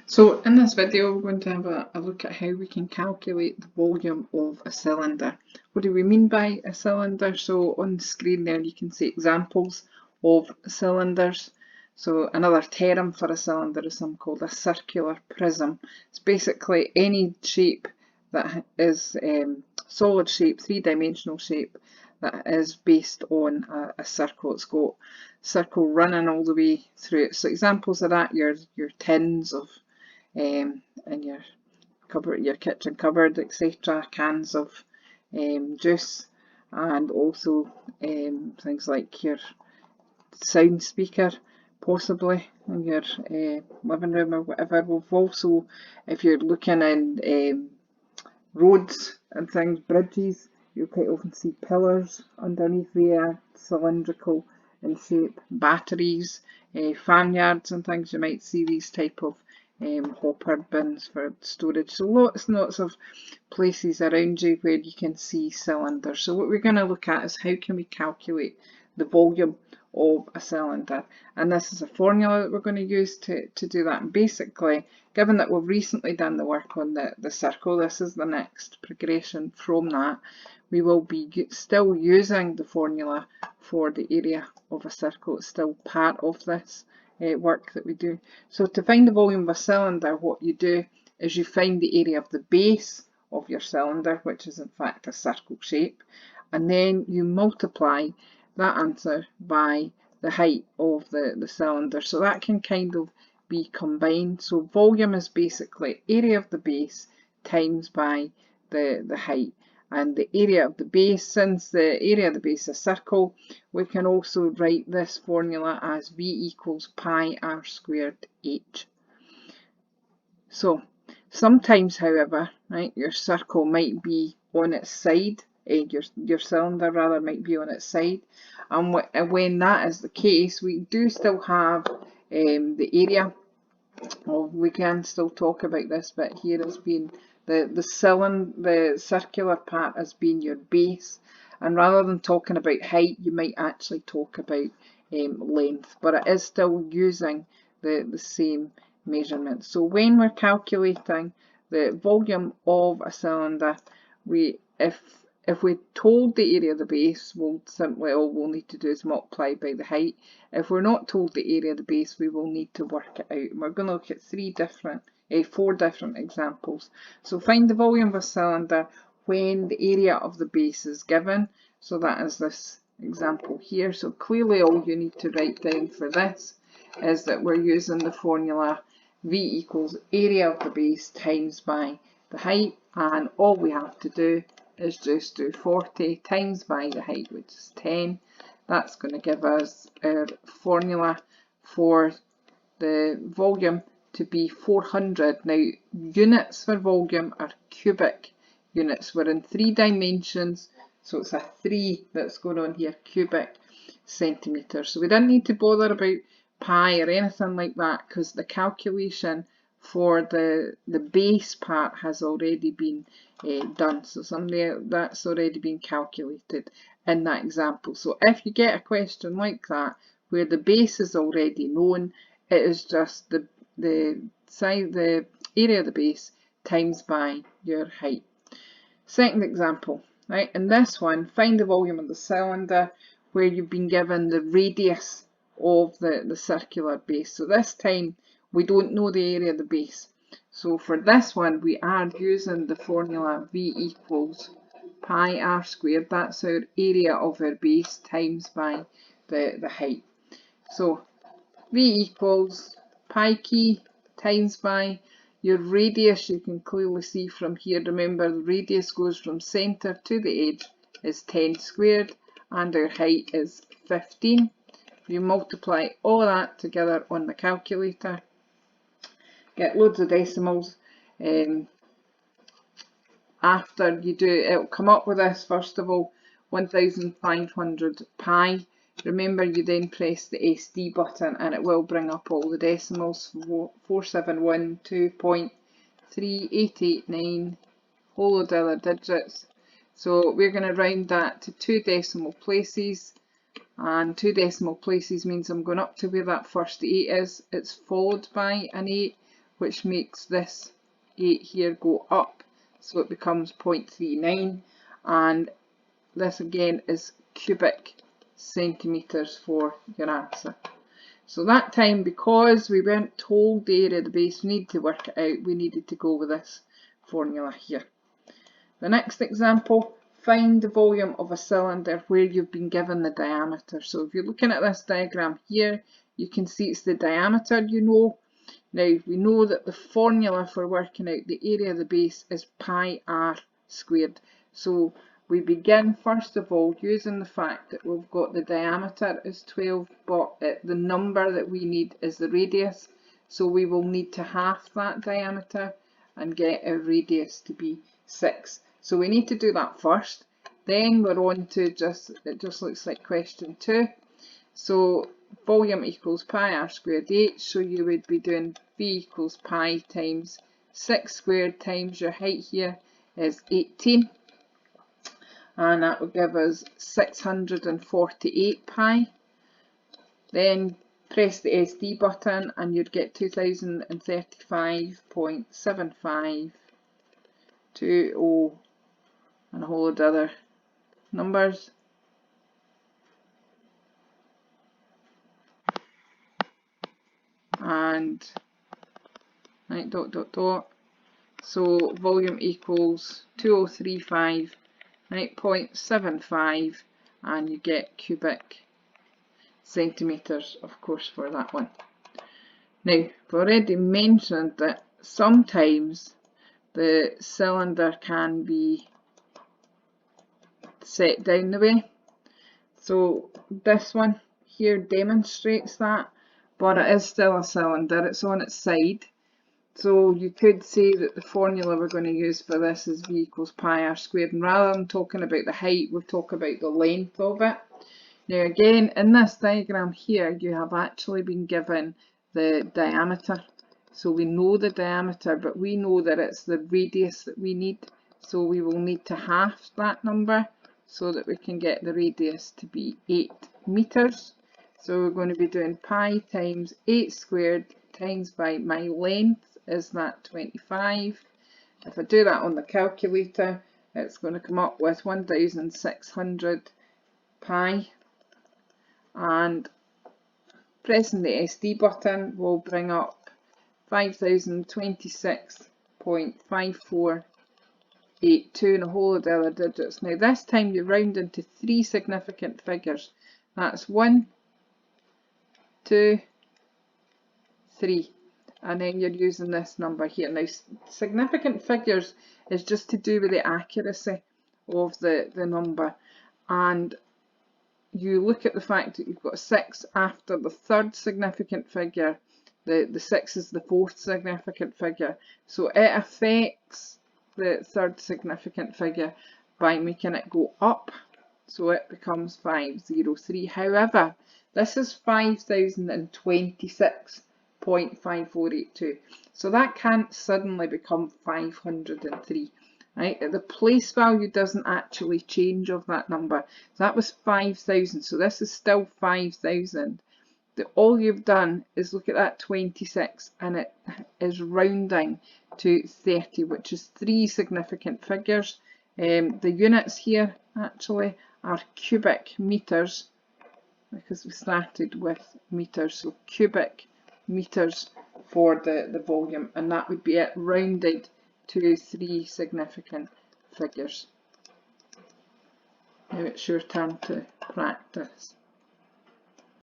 So in this video we're going to have a look at how we can calculate the volume of a cylinder. What do we mean by a cylinder? So on the screen there you can see examples of cylinders. So another term for a cylinder is something called a circular prism. It's basically any shape that is solid shape, three-dimensional shape, that is based on a circle. It's got circle running all the way through it. So examples of that, your tins of in your cupboard, your kitchen cupboard, etc. Cans of juice, and also things like your sound speaker, possibly in your living room or whatever. We've also, if you're looking in roads and things, bridges, you'll quite often see pillars underneath there, cylindrical in shape, batteries, farmyards and things, you might see these type of hopper bins for storage. So lots and lots of places around you where you can see cylinders. So what we're going to look at is how can we calculate the volume of a cylinder, and this is a formula that we're going to use to do that. And basically, given that we've recently done the work on the circle, this is the next progression from that. We will be still using the formula for the area of a circle. It's still part of this work that we do. So to find the volume of a cylinder, what you do is you find the area of the base of your cylinder, which is in fact a circle shape, and then you multiply that answer by the height of the cylinder. So that can kind of be combined. So volume is basically area of the base times by the height. And the area of the base, since the area of the base is a circle, we can also write this formula as V equals pi r squared h. So sometimes, however, right, your circle might be on its side, your cylinder rather might be on its side, and when that is the case, we do still have the area. Well, we can still talk about this bit here as being the circular part as being your base, and rather than talking about height, you might actually talk about length, but it is still using the same measurement. So when we're calculating the volume of a cylinder, if we're told the area of the base, we'll simply, all we'll need to do is multiply by the height. If we're not told the area of the base, we will need to work it out. And we're going to look at four different examples. So find the volume of a cylinder when the area of the base is given. So that is this example here. So clearly all you need to write down for this is that we're using the formula V equals area of the base times by the height, and all we have to do is just do 40 times by the height, which is 10. That's going to give us our formula for the volume to be 400. Now, units for volume are cubic units. We're in 3 dimensions, so it's a 3 that's going on here, cubic centimetres. So we didn't need to bother about pi or anything like that, because the calculation for the base part has already been done. So that's already been calculated in that example. So if you get a question like that where the base is already known, it is just the area of the base times by your height. Second example, right? In this one, find the volume of the cylinder where you've been given the radius of the circular base. So this time we don't know the area of the base. So for this one, we are using the formula V equals pi r squared. That's our area of our base times by the height. So V equals pi key times by your radius. You can clearly see from here, remember the radius goes from centre to the edge is 10 squared, and our height is 15. You multiply all of that together on the calculator, get loads of decimals. After you do, it'll come up with this, first of all, 1500 pi. Remember, you then press the SD button and it will bring up all the decimals, 4712.3889, whole load of other digits. So we're going to round that to 2 decimal places, and 2 decimal places means I'm going up to where that first 8 is. It's followed by an 8. which makes this 8 here go up, so it becomes 0.39, and this again is cubic centimetres for your answer. So that time, because we weren't told the area of the base, we need to work it out, we needed to go with this formula here. The next example, find the volume of a cylinder where you've been given the diameter. So if you're looking at this diagram here, you can see it's the diameter you know. Now we know that the formula for working out the area of the base is pi r squared. So we begin first of all using the fact that we've got the diameter is 12, but the number that we need is the radius. So we will need to half that diameter and get our radius to be 6. So we need to do that first. Then we're on to it just looks like question 2. So volume equals pi r squared h, so you would be doing v equals pi times 6 squared times your height here is 18. And that would give us 648 pi. Then press the SD button and you'd get 2035.7520 and a whole lot of other numbers. And right, dot dot dot. So volume equals 2035.75, and you get cubic centimetres, of course, for that one. Now, I've already mentioned that sometimes the cylinder can be set down the way. So this one here demonstrates that, but it is still a cylinder, it's on its side. So you could say that the formula we're going to use for this is v equals pi r squared, and rather than talking about the height, we'll talk about the length of it. Now again, in this diagram here, you have actually been given the diameter. So we know the diameter, but we know that it's the radius that we need. So we will need to half that number so that we can get the radius to be 8 meters. So we're going to be doing pi times 8 squared times by my length is that 25. If I do that on the calculator, it's going to come up with 1600 pi, and pressing the SD button will bring up 5026.5482 and a whole lot of other digits. Now this time you round into 3 significant figures. That's 1, 2, 3. And then you're using this number here. Now significant figures is just to do with the accuracy of the number, and you look at the fact that you've got 6 after the third significant figure. The 6 is the fourth significant figure, so it affects the third significant figure by making it go up, so it becomes 503. However, this is 5026.5482, so that can't suddenly become 503. Right? The place value doesn't actually change of that number. That was 5,000, so this is still 5,000. All you've done is look at that 26 and it is rounding to 30, which is 3 significant figures. The units here actually are cubic meters, because we started with meters, so cubic meters for the volume, and that would be it rounded to 3 significant figures. Now it's your turn to practice.